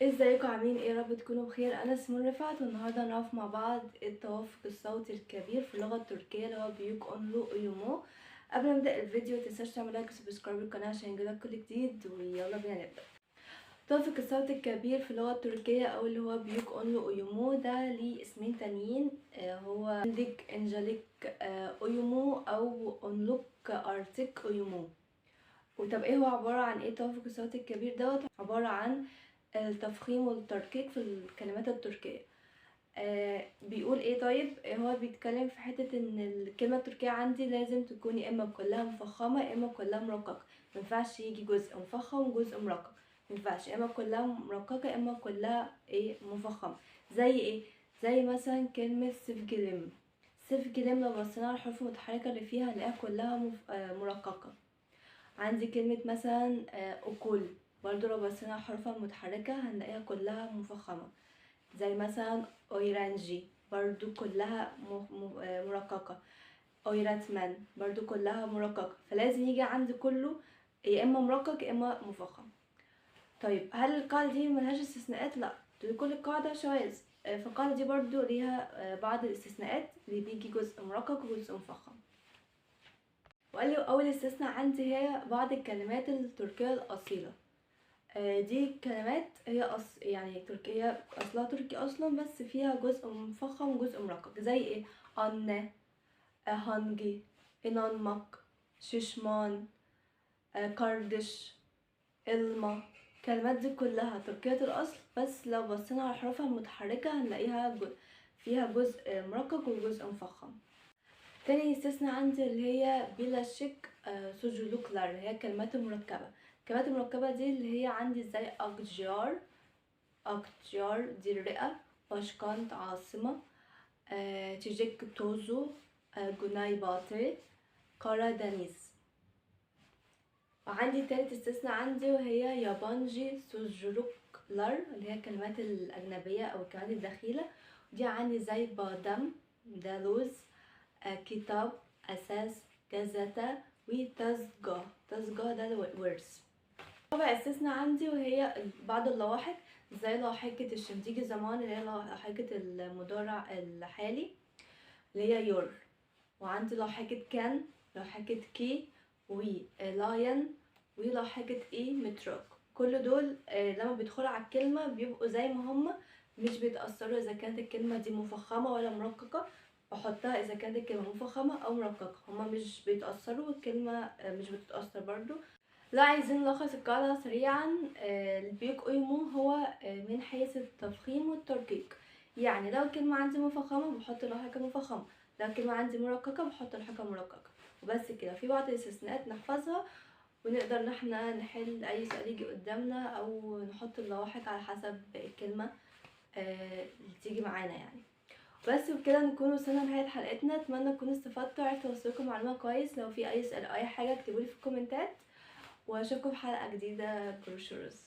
ازيكم عاملين ايه؟ يا رب تكونوا بخير. انا سمون رفعت، والنهارده هنعرف مع بعض التوافق الصوتي الكبير في اللغه التركيه اللي هو بيوك اونلو ايومو. قبل ما نبدا الفيديو متنساش تعمل لايك وسبسكرايب للقناه عشان يجيلك كل جديد، ويلا بينا نبدا. التوافق الصوتي الكبير في اللغه التركيه او اللي هو بيوك اونلو ايومو ده ليه اسمين تانيين، هو عندك انجليك ايومو او اونلوك ارتك ايومو. وطب ايه هو عباره عن ايه التوافق الصوتي الكبير دوت؟ عباره عن التفخيم والتركيك في الكلمات التركية. بيقول ايه؟ طيب هو بيتكلم في حتة ان الكلمة التركية عندي لازم تكون يا اما كلها مفخمة يا اما كلها مرققة. مينفعش يجي جزء مفخم وجزء مرقق، مينفعش. يا اما كلها مرققة يا اما كلها ايه مفخمة. زي ايه؟ زي مثلا كلمة سفجلم. سفجلم لو بصينا على الحروف المتحركة اللي فيها هنلاقيها كلها مرققة. عندي كلمة مثلا أكل، برضو لو بصينا على حروفها المتحركة هنلاقيها كلها مفخمة. زي مثلا أويرانجي، برضو كلها مرققة. أويراتمان برضو كلها مرققة، فلازم يجي عندي كله يا إما مرقق يا إما مفخم. طيب هل القاعدة دي ملهاش استثناءات؟ لأ، دي كل القاعدة شواذ. فالقاعدة دي برضو ليها بعض الاستثناءات اللي بيجي جزء مرقق وجزء مفخم. وقال لي أول استثناء عندي هي بعض الكلمات التركية الأصيلة. دي كلمات هي يعني تركية، أصلها تركي أصلا، بس فيها جزء مفخم وجزء مرقق. زي ايه؟ أنne، هانجي، إنانمك، ششمان، كاردش، إلما. الكلمات دي كلها تركية الأصل، بس لو بصينا على حروفها المتحركة هنلاقيها فيها جزء مرقق وجزء مفخم. تاني استثناء عندي اللي هي بلا شك سوجولوكلر، اللي هي الكلمات المركبة. الكلمات المركبة دي اللي هي عندي زي أكجار. أكجار دي الرئة. باشكانت عاصمة. تيجيك توزو. جناي باطي. كارا دانيس. وعندي تالت استثناء عندي وهي يابانجي سوجولوكلر، اللي هي الكلمات الأجنبية أو الكلمات الدخيلة. دي عندي زي بادم، ده لوز، كتاب، أساس، جزتا، وتزجة. تزجة ده الورث. رابع استثناء عندي وهي بعض اللواحق، زي لاحقة الشمتيجي زمان اللي هي لاحقة المضارع الحالي اللي هي يور. وعندي لاحقة كان، لاحقة كي، ولاين، ولاحقة ايه متروك. كل دول لما بيدخلوا على الكلمة بيبقوا زي ما هما، مش بيتأثروا إذا كانت الكلمة دي مفخمة ولا مرققة. بحطها إذا كانت الكلمة مفخمة أو مرققة، هما مش بيتأثروا والكلمة مش بتتأثر برضو. لا، عايزين نلخص القاعدة سريعا. البيك أويمو هو من حيث التفخيم والترقيق. يعني لو كلمة عندي مفخمة بحط لاحقة مفخمة، لو كلمة عندي مرققة بحط لاحقة مرققة، وبس كده. في بعض الاستثناءات نحفظها ونقدر ان احنا نحل اي سؤال يجي قدامنا، او نحط اللواحق على حسب الكلمة اللي تيجي معانا يعني. بس وبكده نكون وصلنا لنهاية حلقتنا. اتمنى تكونوا استفدتوا وعرفتوا اوصلكم معلومة كويس. لو في اي سؤال او اي حاجة اكتبولي في الكومنتات، واشوفكم في حلقة جديدة. كروشوروس.